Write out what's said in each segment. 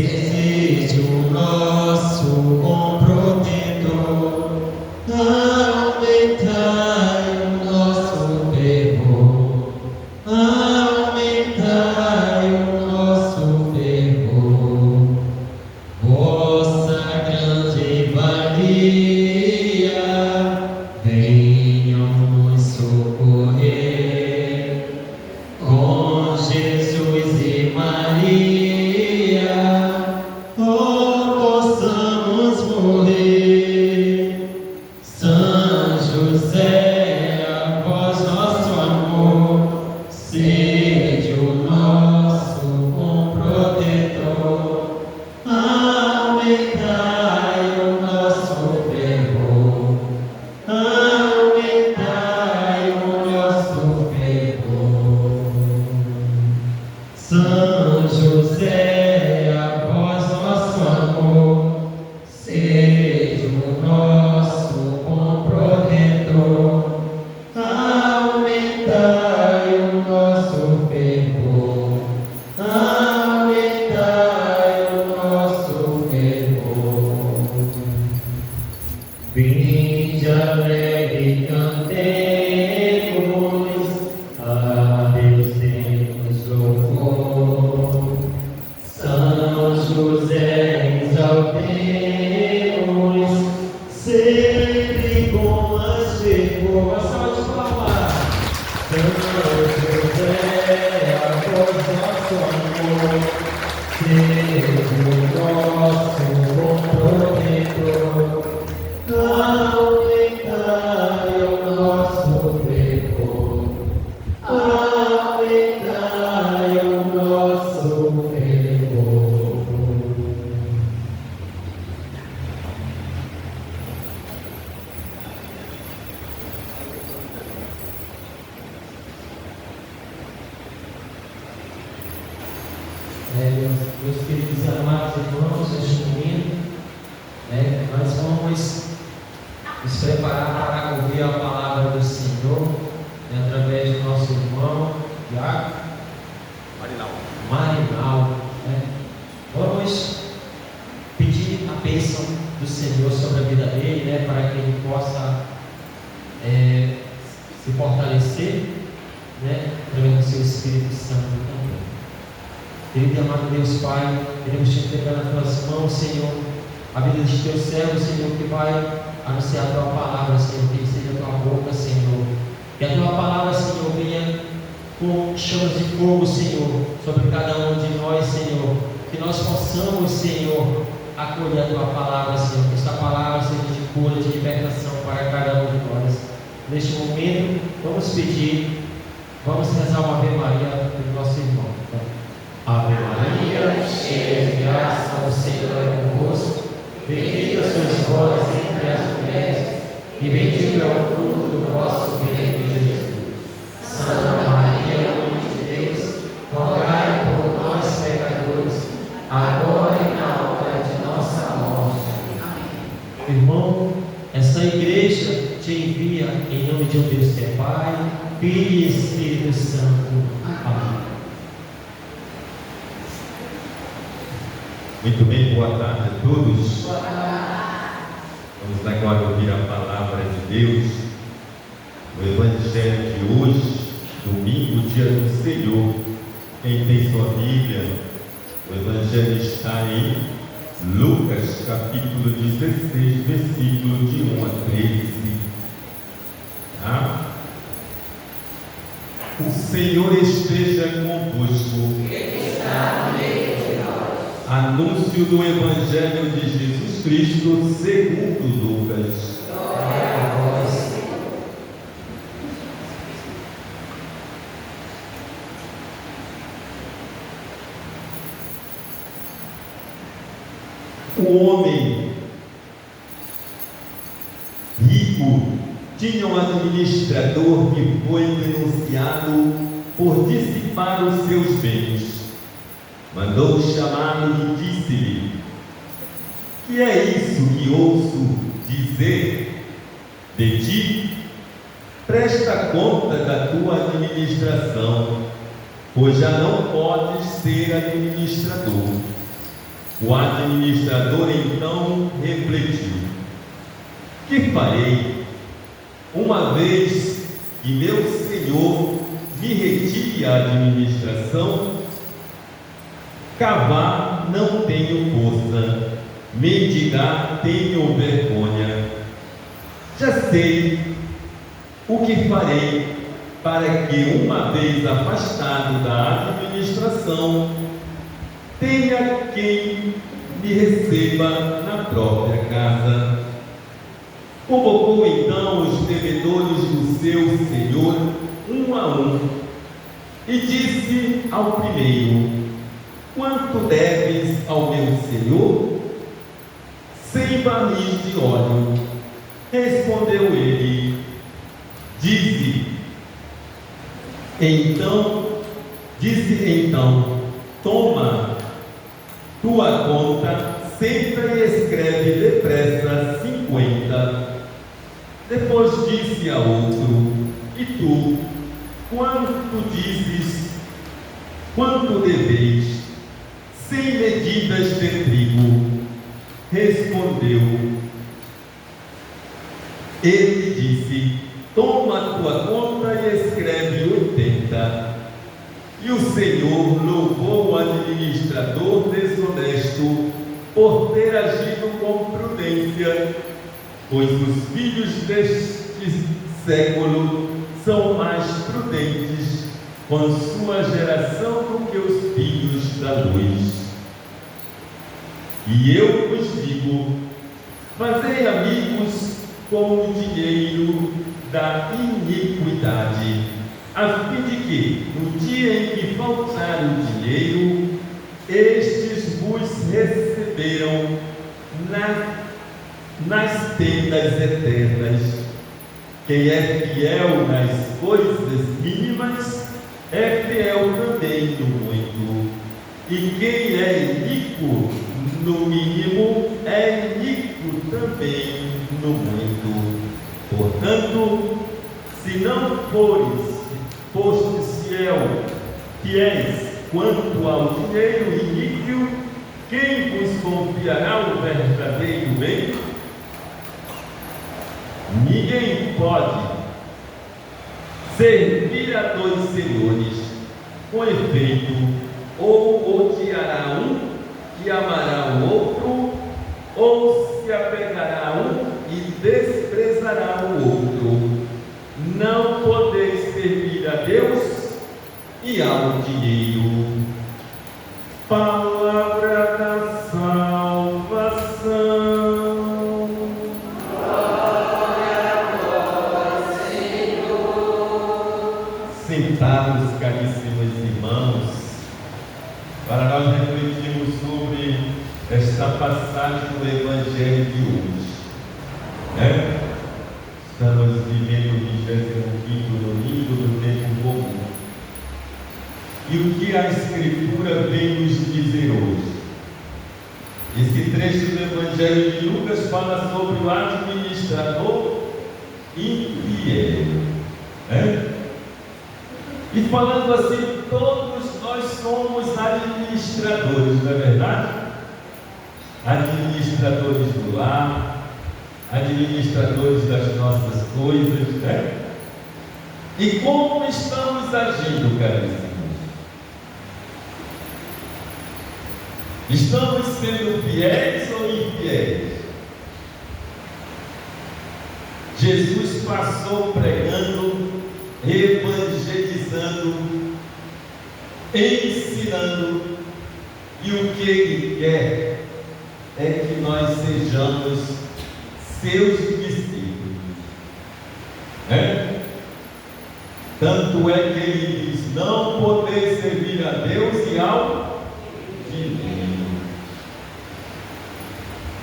seja o nosso bom protetor. Aumentai o nosso fervor, aumentai o nosso fervor. Vossa grande valia, venham nos socorrer. Com Jesus e Maria, possamos morrer. São José, a vós nosso amor, sede o nosso bom protetor. Aumentai o nosso fervor, aumentai o nosso fervor. São José, a vós nosso amor, seja o nosso bom protetor. Aumentai o nosso fervor, aumentai o nosso fervor. Vinde alegre cantemos, a Deus temos louvor. São José exaltemos, sempre com as fervor. Salve de palmas. São José, a voz nosso amor, seja o nosso bom protetor. Aumentai o nosso fervor, aumentai o nosso fervor. Meus queridos e amados irmãos, neste momento, nós vamos nos preparar para ouvir a palavra do Senhor, através do nosso irmão Marinal. Vamos pedir a bênção do Senhor sobre a vida dele, para que ele possa se fortalecer, através do seu Espírito Santo também. Querido e amado Deus Pai, queremos te entregar nas tuas mãos, Senhor, a vida dos teus servos, Senhor, que vai anunciar a tua palavra, Senhor, que seja a tua boca, Senhor, que a tua palavra, Senhor, venha com chamas de fogo, Senhor, sobre cada um de nós, Senhor, que nós possamos, Senhor, acolher a tua palavra, Senhor, que esta palavra seja de cura, de libertação para cada um de nós. Neste momento, vamos pedir, vamos rezar uma Ave Maria para o nosso irmão. Ave Maria, cheia de graça, o Senhor é convosco. Bendita sois vós entre as mulheres, e bendito é o fruto do vosso ventre, Jesus. Santa Maria, Mãe de Deus, rogai por nós, pecadores, agora e na hora de nossa morte. Amém. Irmão, essa igreja te envia em nome de um Deus que é Pai, Filho e Espírito Santo. Amém. Muito bem, boa tarde a todos. Boa tarde. Vamos agora ouvir a palavra de Deus, o Evangelho de hoje, domingo, dia do Senhor. Quem tem sua Bíblia, o Evangelho está em Lucas, capítulo 16, versículo de 1 a 13. O Senhor esteja convosco. Ele está no meio de nós. Anúncio do Evangelho de Jesus Cristo segundo Lucas. Glória a vós, Senhor. O homem rico tinha um administrador que foi denunciado por dissipar os seus bens. Mandou chamá-lo e disse-lhe: que é isso que ouço dizer de ti? Presta conta da tua administração, pois já não podes ser administrador. O administrador então refletiu: que farei, uma vez que meu senhor me retire a administração? Cavar não tenho força, mendigar tenho vergonha. Já sei o que farei para que, uma vez afastado da administração, tenha quem me receba na própria casa. Convocou então os devedores do seu senhor, um a um, e disse ao primeiro: quanto deves ao meu senhor? 100 barris de óleo. Respondeu ele: disse então, toma tua conta, senta e escreve depressa 50. Depois disse a outro: e tu, quanto dizes, quanto deveis? 100 medidas de trigo. Respondeu. Ele disse: toma a tua conta e escreve 80. E o Senhor louvou o administrador desonesto por ter agido com prudência, pois os filhos deste século são mais prudentes com sua geração do que os filhos da luz. E eu vos digo: fazei amigos com o dinheiro da iniquidade, a fim de que, no dia em que faltar o dinheiro, estes vos receberão nas tendas eternas. Quem é fiel nas coisas mínimas é fiel também no muito, e quem é iníquo no mínimo é iníquo também no muito. Portanto, se não fostes fiéis quanto ao dinheiro iníquo, quem vos confiará o verdadeiro bem? Ninguém pode servir a dois senhores. Com efeito, ou odiará um e amará o outro, ou se apegará a um e desprezará o outro. Não podeis servir a Deus e ao dinheiro. Palavra da salvação. Glória a vós, Senhor. Sentados, caríssimos irmãos, para nós refletirmos sobre esta passagem do Evangelho de hoje, Estamos vivendo o 25º domingo do tempo comum. E o que a Escritura vem nos dizer hoje? Esse trecho do Evangelho de Lucas fala sobre o administrador infiel. E falando assim, todos nós somos administradores, não é verdade? Administradores do lar, administradores das nossas coisas, E como estamos agindo, caríssimos? Estamos sendo fiéis ou infiéis? Jesus passou pregando, evangelizando, ensinando, e o que Ele quer é que nós sejamos seus discípulos. Tanto é que Ele diz: não podeis servir a Deus e ao dinheiro.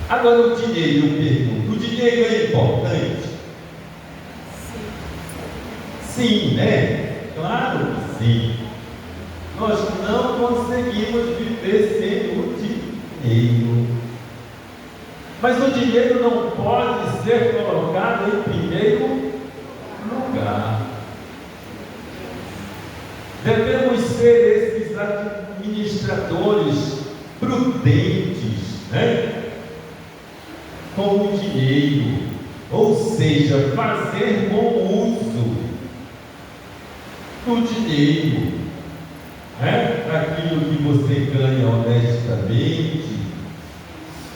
Agora, o dinheiro, eu pergunto: o dinheiro é importante? Sim, Claro que sim. Nós não conseguimos viver sem o dinheiro. Mas o dinheiro não pode ser colocado em primeiro lugar. Devemos ser esses administradores prudentes, né? Com o dinheiro, ou seja, fazer bom uso do dinheiro, né? Aquilo que você ganha honestamente,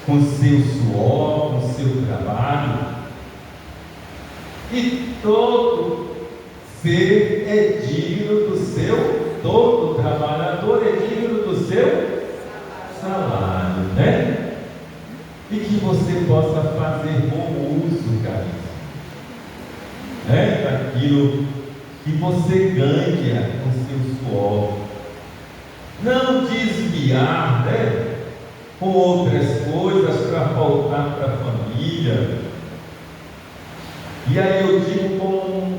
com seu suor, com seu trabalho. E todo ser é digno do seu, todo trabalhador é digno do seu salário, né? E que você possa fazer bom uso, cara, né? Daquilo que você ganha com seu suor. Não desviar, né? Com outras coisas para faltar para a família. E aí eu digo como um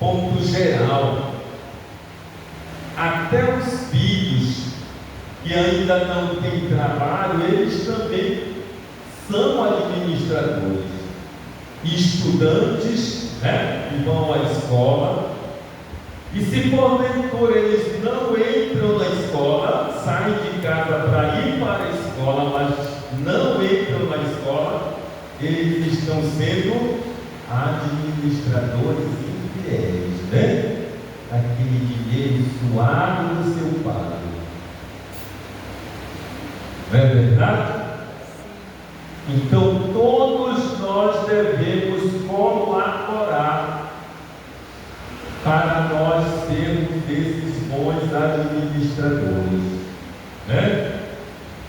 ponto geral, até os filhos que ainda não têm trabalho, eles também são administradores, estudantes, né, que vão à escola, e se porventura eles não entram na escola, saem de casa para ir para a escola, mas não entram na escola, eles estão sendo administradores infiéis, né? Aquele dinheiro suado do seu pai. Não é verdade? Então todos nós devemos colaborar para nós sermos esses bons administradores, né?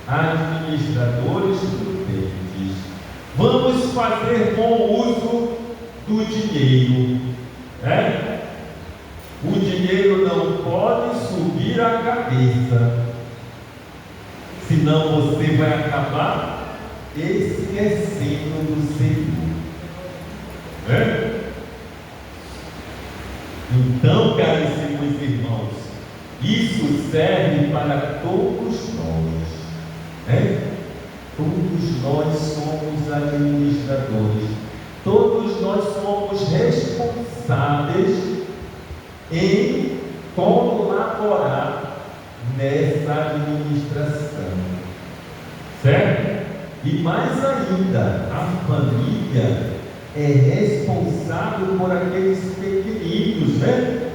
Administradores prudentes. Vamos fazer bom uso do dinheiro, né? O dinheiro não pode subir a cabeça, senão você vai acabar esquecendo do Senhor, né? Então, caríssimos irmãos, isso serve para todos nós, né? Todos nós somos administradores, todos nós somos responsáveis em colaborar nessa administração, certo? E mais ainda, a família é responsável por aqueles pequeninos, né?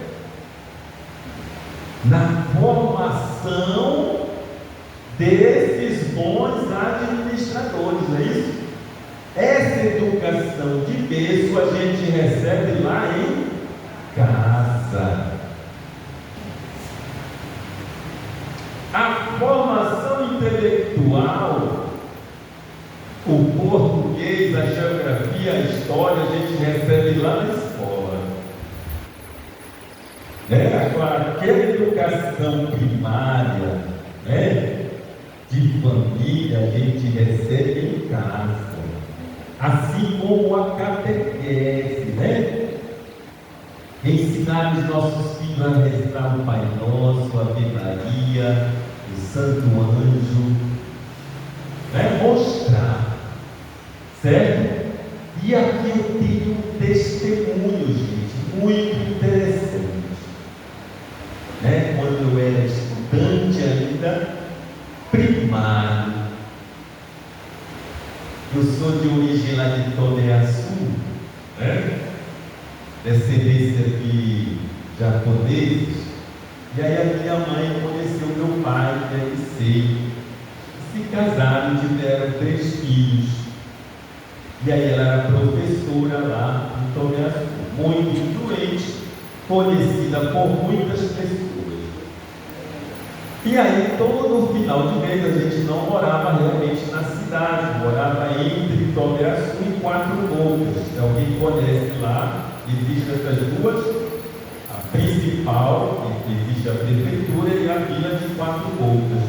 Na formação desses bons administradores, não é isso? Essa educação de berço a gente recebe lá em casa. A formação intelectual, o português, a geografia, a história, a gente recebe lá na escola, né? Agora, aquela educação primária, né, de família, a gente recebe em casa, assim como a catequese, né? Ensinar os nossos filhos a rezar o Pai Nosso, a Ave Maria, o Santo Anjo, né? Mostrar, certo? E aqui eu tenho um testemunho, gente, muito interessante, né? Quando eu era estudante ainda, primário, eu sou de origem lá de Toneaçu, né? Descendência de japoneses, e aí a minha mãe conheceu meu pai, deve ser, se casaram e tiveram 3 filhos, e aí ela era professora lá em Toneaçu, muito influente, conhecida por muitas pessoas. E aí todo final de mês a gente não morava realmente na cidade, morava entre Toneaçu e Quatro Bocas. Se alguém conhece lá, existe essas duas, a principal, existe a prefeitura e a vila de Quatro Bocas.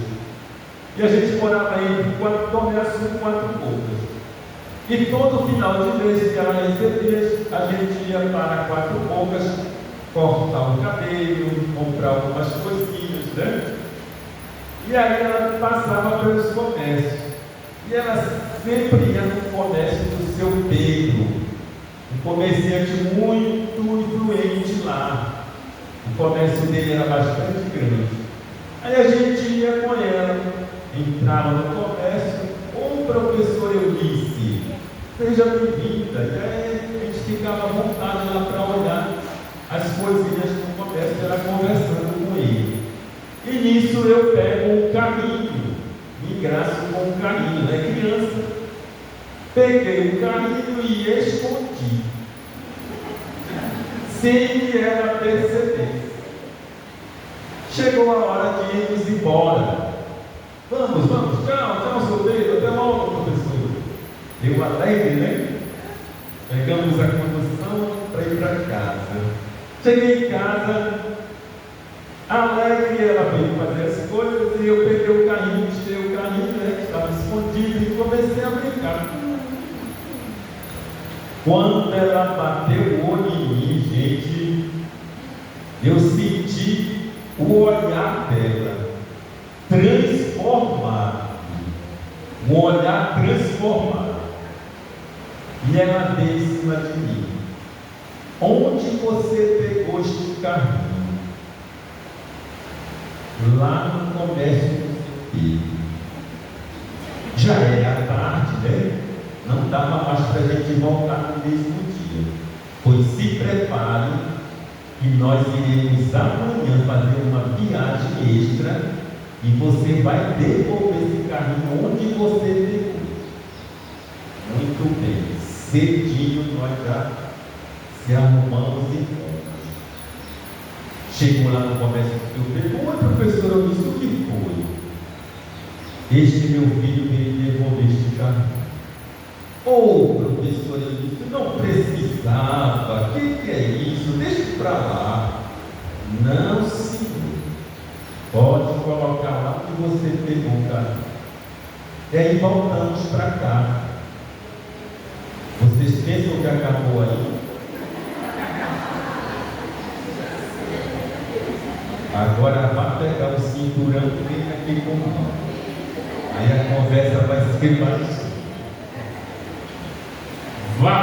E a gente morava entre Toneaçu e Quatro Bocas. E todo final de mês que ela recebia, a gente ia para Quatro Bocas cortar o cabelo, comprar algumas coisinhas, né? E aí ela passava pelos comércios. E ela sempre ia no comércio do seu Pedro, um comerciante muito influente lá. O comércio dele era bastante grande. Aí a gente ia com ela, entrava entrava no comércio, ô professor Eunice, seja bem-vinda. E aí a gente ficava à vontade lá para olhar as coisinhas no comércio, era conversando com ele. E nisso eu pego um caminho, me engraço com um caminho, né? Criança. Peguei o caminho e escondi, sem que ela percebesse. Chegou a hora de irmos embora. Vamos, tchau, solteiro, até logo, professor. Eu alegre, né? Pegamos a condução para ir para casa. Cheguei em casa, alegre, ela veio fazer as coisas e eu peguei o carrinho, tirei o carrinho, né, que estava escondido, e comecei a brincar. Quando ela bateu o olho em mim, gente, eu senti o olhar dela transformado, um olhar transformado, e ela veio em cima de mim. Onde você pegou este carrinho? Lá no comércio do seu filho. Já era tarde, né? Não dava mais para a gente voltar no mesmo dia. Pois se prepare que nós iremos amanhã fazer uma viagem extra e você vai devolver esse carrinho onde você pegou. Muito bem, cedinho nós já se arrumamos e fomos. Chegou lá no comércio do seu filho. Oi, professora, eu disse: o que foi? Este meu filho veio devolver este carrinho. Ô, professora, eu disse: não precisava, o que é isso? Deixa para lá. Não, senhor, pode colocar lá que você pegou o carrinho. E aí voltamos para cá. Vocês pensam que acabou aí? Agora vai pegar o cinturão e vem aqui comigo. Aí a conversa vai ser mais. Vá.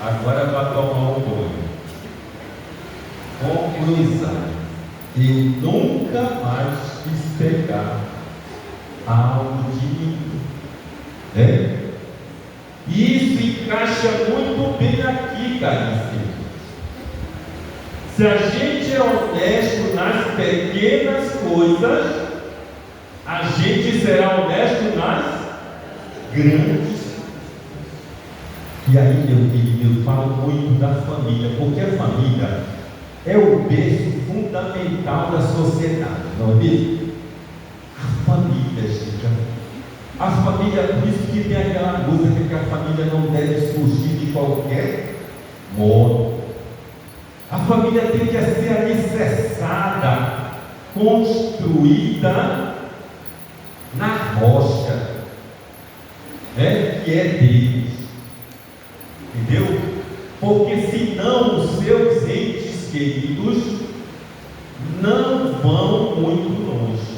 Agora vai tomar um banho. Conclusão: eu nunca mais quis pegar algo de ninguém. E isso encaixa muito bem aqui, caríssimo. Se a gente é honesto nas pequenas coisas, a gente será honesto nas grandes. E aí, meu querido, eu falo muito da família, porque a família é o berço fundamental da sociedade, não é mesmo? A família, gente. A família, por isso que tem aquela música que a família não deve surgir de qualquer modo. A família tem que ser alicerçada, construída na rocha, que é Deus. Entendeu? Porque senão os seus entes queridos não vão muito longe.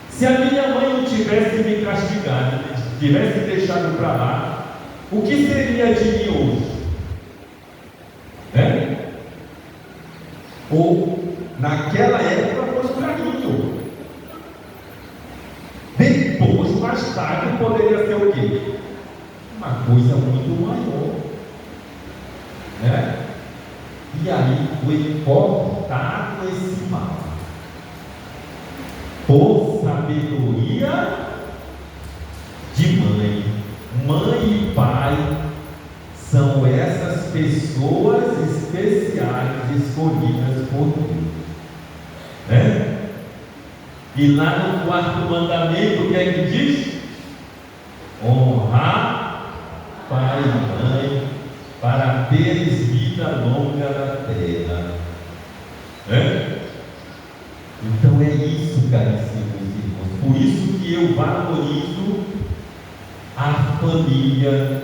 Se a minha mãe não tivesse me castigado, tivesse deixado para lá, o que seria de mim hoje? Ou naquela época foi o caminho. Depois, mais tarde, poderia ser o quê? Uma coisa muito maior. E aí foi cortado esse mal. Por sabedoria de mãe. Mãe e pai são essas pessoas especiais escolhidas por Deus. E lá no quarto mandamento, o que é que diz? Honrar pai e mãe para teres vida longa na terra. Então é isso, caríssimos irmãos. Por isso que eu valorizo a família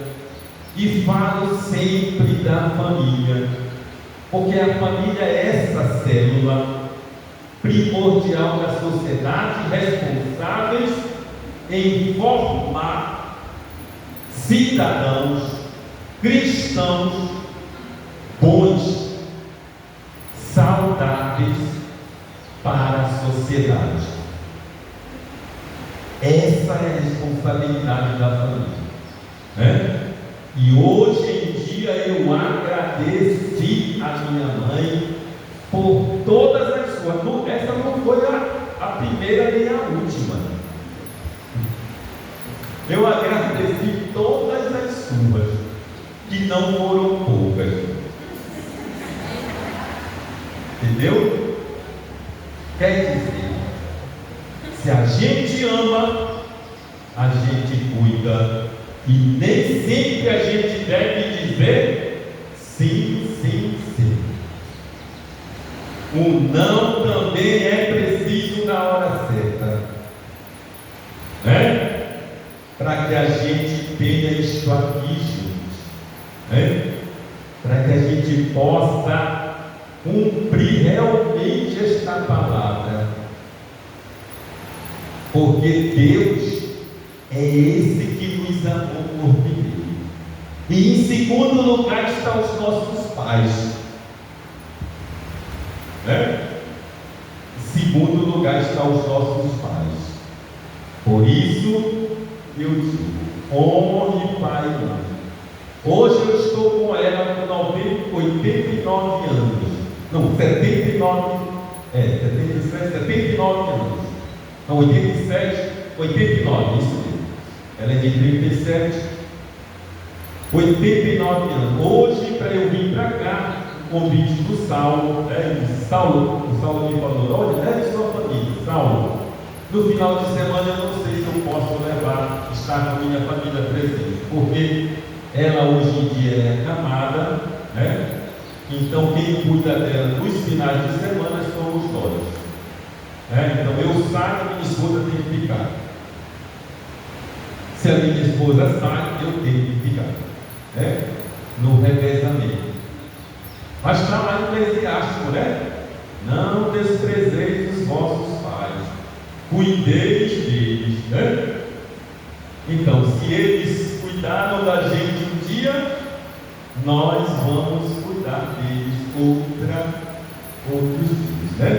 e falo sempre da família, porque a família é essa célula primordial da sociedade, responsáveis em formar cidadãos cristãos bons, saudáveis para a sociedade. Essa é a responsabilidade da família, né? E hoje em dia eu agradeci a minha mãe por todas as suas. Essa não foi a primeira nem a última. Eu agradeci todas as suas, que não foram poucas. Entendeu? Quer dizer, se a gente ama, a gente cuida, e nem sempre a gente deve dizer sim, sim, sim. O não também é preciso na hora certa, né? Para que a gente tenha isto aqui, gente, né? Para que a gente possa cumprir realmente esta palavra, porque Deus é esse que nos amou por primeiro. E em segundo lugar estão os nossos pais, né? Em segundo lugar estão os nossos pais. Por isso eu digo: honre pai e mãe. Hoje eu estou com ela com 89 anos. Não, 79, 77, 79 anos. Não, 87, 89, isso mesmo. Ela é de 37, 89 anos. Hoje, para eu vir para cá, o convite do Saulo, o Saulo me falou: olha, leve sua família, Saulo. No final de semana eu não sei se eu posso estar com a minha família presente, porque ela hoje em dia é acamada, né? Então quem cuida dela nos finais de semana somos nós, né? Então eu saio, minha esposa tem que ficar. Se a minha esposa sai, eu tenho que ficar, né? No revezamento. Mas está lá no Eclesiástico, né? Não desprezeis os vossos pais, cuideis deles, né? Então, se eles cuidaram da gente um dia, nós vamos cuidar deles outros dias, né?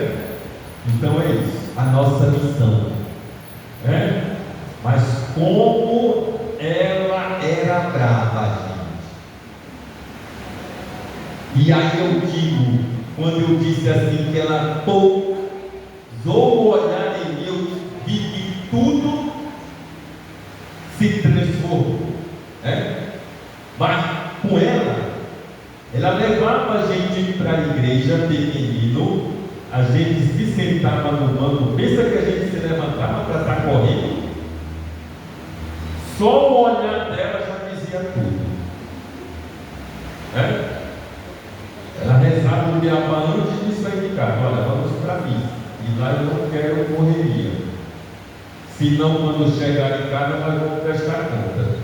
Então é isso, a nossa missão, né? Mas como ela era brava, gente. E aí eu digo, quando eu disse assim, que ela pousou o olhar em mim, eu vi que tudo se transformou, né? Mas com ela levava a gente para a igreja pequenino, a gente se sentava no banco, pensa que a gente se levantava para estar correndo, só o olhar dela já dizia tudo, né? Ela rezava no Beabá antes de sair de casa: olha, vamos para mim, e lá eu não quero correria, senão quando chegar em casa nós vamos prestar conta.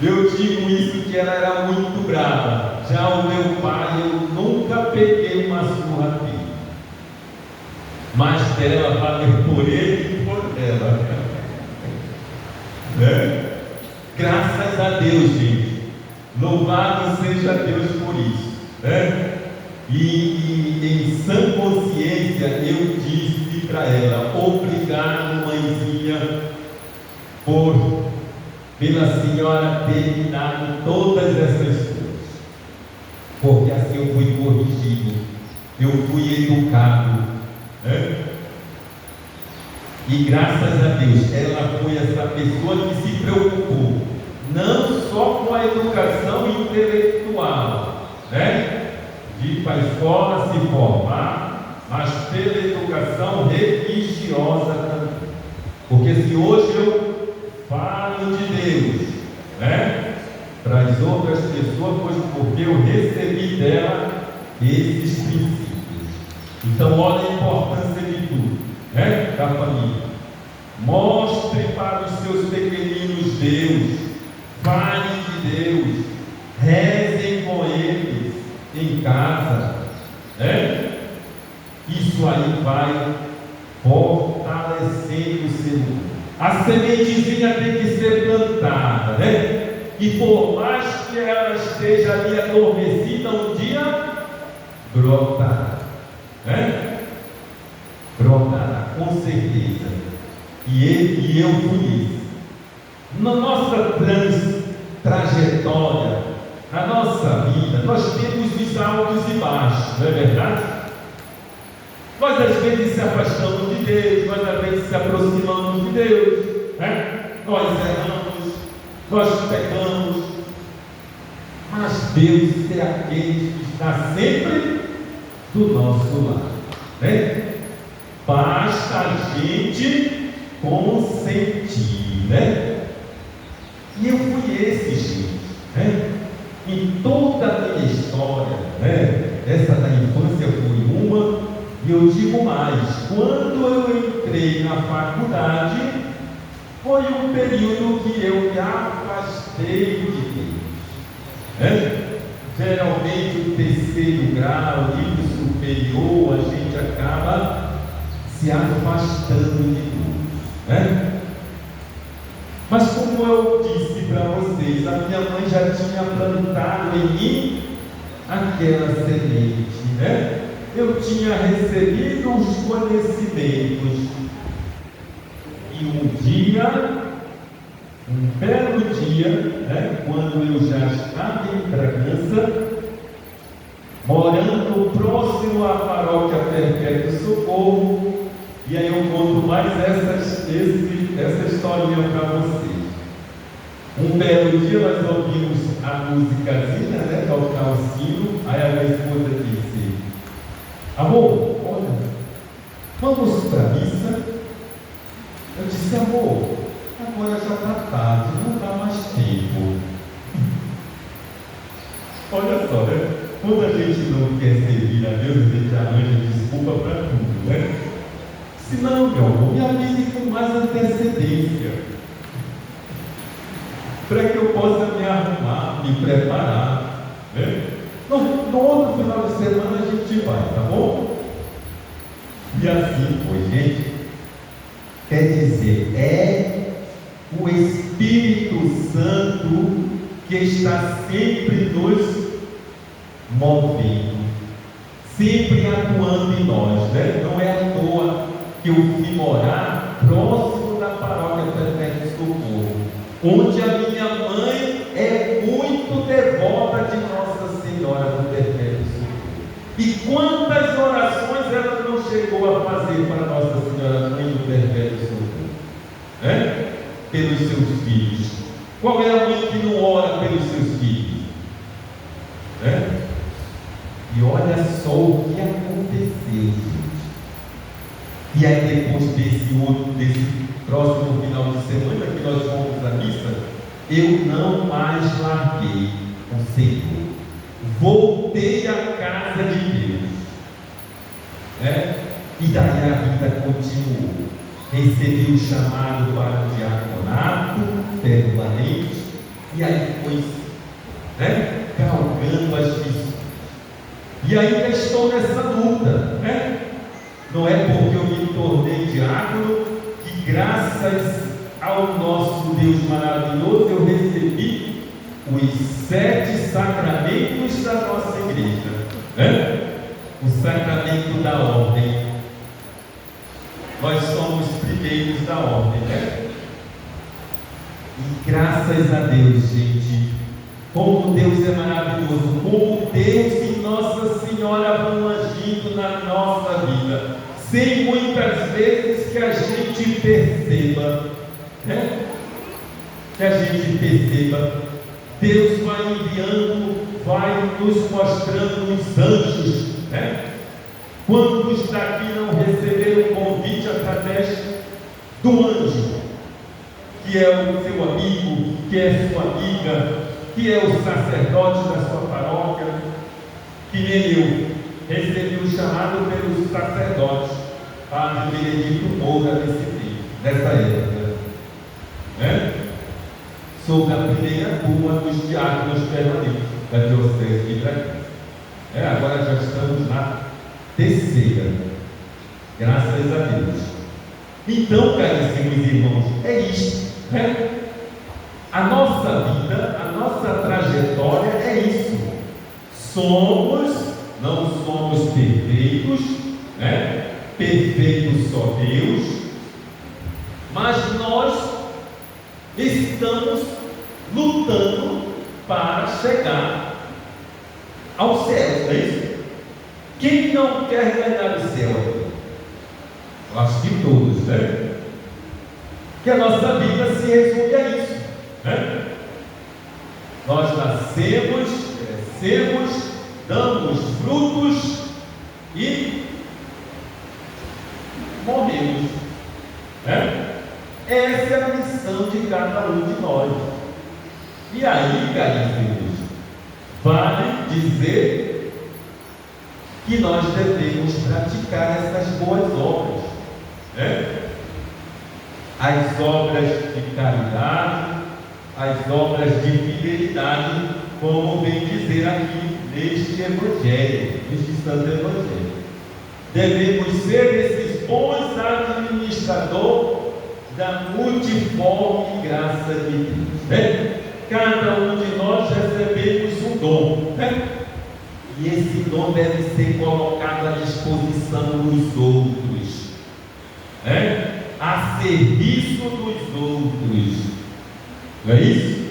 Eu digo isso que ela era muito brava. Já o meu pai, eu nunca peguei uma surra dele, mas dela valeu por ele e por ela, né? Graças a Deus, gente. Louvado seja Deus por isso, né? E em sã consciência eu disse para ela: obrigado, mãezinha, pela senhora ter me dado todas essas coisas, porque assim eu fui corrigido, eu fui educado, né? E graças a Deus ela foi essa pessoa que se preocupou não só com a educação intelectual, né? De ir para a escola se formar, mas pela educação religiosa também. Porque se hoje eu falo de Deus, né, para as outras pessoas, pois porque eu recebi dela esses princípios. Então olha a importância de tudo, né, da família. Mostre para os seus pequeninos Deus, fale de Deus, rezem com eles em casa, né? Isso aí vai fortalecendo o ser humano. A sementezinha tem que ser plantada, né? E por mais que ela esteja ali adormecida, um dia brotará, né? certeza. E eu fui esse. Na nossa trajetória, na nossa vida, nós temos os altos e baixos, não é verdade? Nós às vezes se afastamos de Deus, nós às vezes se aproximamos de Deus, né? Nós erramos, nós pecamos, mas Deus é aquele que está sempre do nosso lado, né? Basta a gente consentir, né? E eu fui esse, gente, né? Em toda a minha história, né? Essa da infância foi uma, e eu digo mais, quando eu entrei na faculdade, foi um período que eu me afastei de Deus, né? Geralmente o terceiro grau, nível superior, a gente acaba se afastando de Deus, né? Mas como eu disse para vocês, a minha mãe já tinha plantado em mim aquela semente, né? Eu tinha recebido os conhecimentos. E um belo dia, né, quando eu já estava em Bragança, morando próximo à paróquia Perpétuo Socorro, e aí eu conto mais essa historinha para vocês. Um belo dia nós ouvimos a musicazinha, né, tocar o sino, aí a minha esposa disse: amor, olha, vamos para a missa? Eu disse: amor, agora já está tarde, não dá mais tempo. Olha só, né? Quando a gente não quer servir a Deus, a gente arranja desculpa para tudo, né? Se não, meu amor, me avise com mais antecedência, para que eu possa me arrumar, me preparar, né? No outro final de semana a gente vai, tá bom? E assim foi, gente. Quer dizer, é o Espírito Santo que está sempre nos movendo, sempre atuando em nós, né? Não é à toa que eu fui morar próximo da paróquia Perpétuo Socorro, onde a minha mãe é muito devota de Nossa Senhora do Perpétuo Socorro. E quantas orações ela não chegou a fazer para Nossa Senhora Mãe do Perpétuo Socorro, né? Pelos seus filhos. Qual é a mãe que não ora pelos seus filhos, né? E olha só o que aconteceu, gente. E aí depois desse próximo final de semana que nós fomos à missa, eu não mais larguei o Senhor. Voltei à casa de Deus, né? E daí a vida continuou. Recebi o chamado para o diaconato permanente, e aí foi, né, galgando as missões. E ainda estou nessa luta, né? Não é porque eu me tornei diácono que, graças ao nosso Deus maravilhoso, eu recebi os 7 sacramentos da nossa igreja, né? O sacramento da ordem. Nós somos primeiros da ordem, né? E graças a Deus, gente, como Deus é maravilhoso, como Deus e Nossa Senhora vão agindo na nossa vida, sem muitas vezes que a gente perceba, né? Que a gente perceba. Deus vai enviando, vai nos mostrando os anjos, né? Quantos daqui não receberam convite através do anjo, que é o seu amigo, que é sua amiga, que é o sacerdote da sua paróquia, que nem eu recebi o chamado pelos sacerdotes, Padre Benedito Moura, nessa época, né? Sou da primeira turma dos diáconos permanentes da Diocese de Bragança. Agora já estamos na terceira, graças a Deus. Então, caríssimos irmãos, é isto, né? A nossa vida, a nossa trajetória é isso. Não somos perfeitos, né? Perfeito só Deus, mas nós estamos lutando para chegar ao céu, não é isso? Quem não quer ganhar o céu? Eu acho que todos, né? Que a nossa vida se resume a isso, né? Nós nascemos, crescemos, damos frutos e morremos, né? Essa é a missão de cada um de nós. E aí, caríssimos, vale dizer que nós devemos praticar essas boas obras, né? As obras de caridade, as obras de fidelidade, como vem dizer aqui neste Evangelho, neste Santo Evangelho. Devemos ser esses bons administradores da multiforme graça de Deus, né? Cada um de nós recebemos um dom, né? E esse dom deve ser colocado à disposição dos outros, né? A serviço dos outros, não é isso?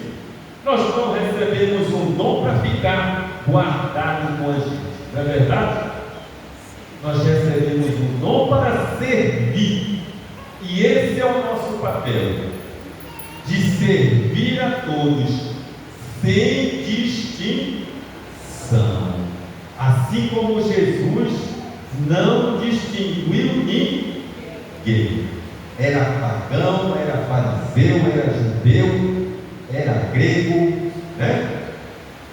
Nós não recebemos um dom para ficar guardado com a gente, não é verdade? Nós recebemos um dom para servir, e esse é o nosso papel, de servir a todos, sem distinção, assim como Jesus não distinguiu ninguém. Era pagão, era fariseu, era judeu, era grego, né?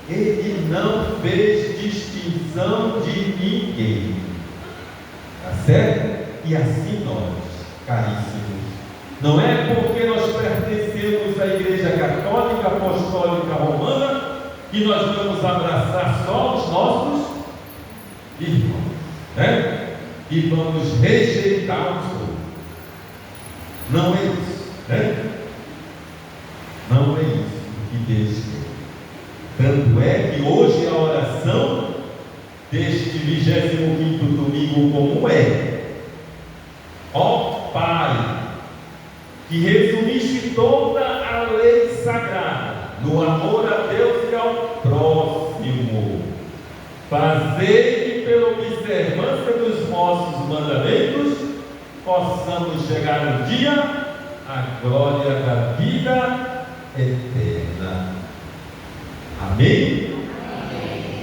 Ele não fez distinção de ninguém, tá certo? E assim nós, caríssimos, não é porque nós pertencemos à Igreja Católica Apostólica Romana que nós vamos abraçar só os nossos irmãos, né? E vamos rejeitar os outros. Não é isso, né? Não é isso que Deus quer. Tanto é que hoje a oração deste 25º domingo comum é: ó Pai, que resumiste toda a lei sagrada no amor a Deus e ao próximo, fazei que pela observância dos vossos mandamentos possamos chegar um dia à glória da vida eterna. Amém? Amém.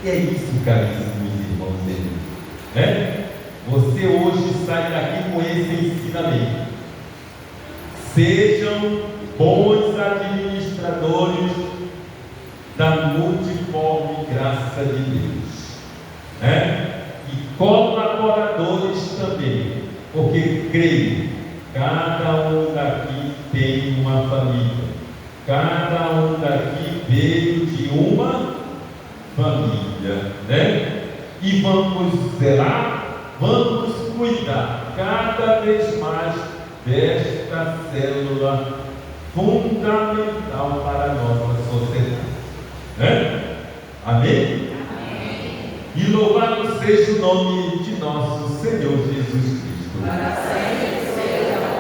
E é isso, caríssimos irmãos e irmãs, né? Você hoje sai daqui com esse ensinamento. Sejam bons administradores da multiforme graça de Deus, né? E colaboradores também, porque creio, cada um daqui tem uma família, cada um daqui veio de uma família, né? E vamos zelar, vamos cuidar cada vez mais desta célula fundamental para a nossa sociedade, né? Amém? Amém. E louvado seja o nome de nosso Senhor Jesus Cristo.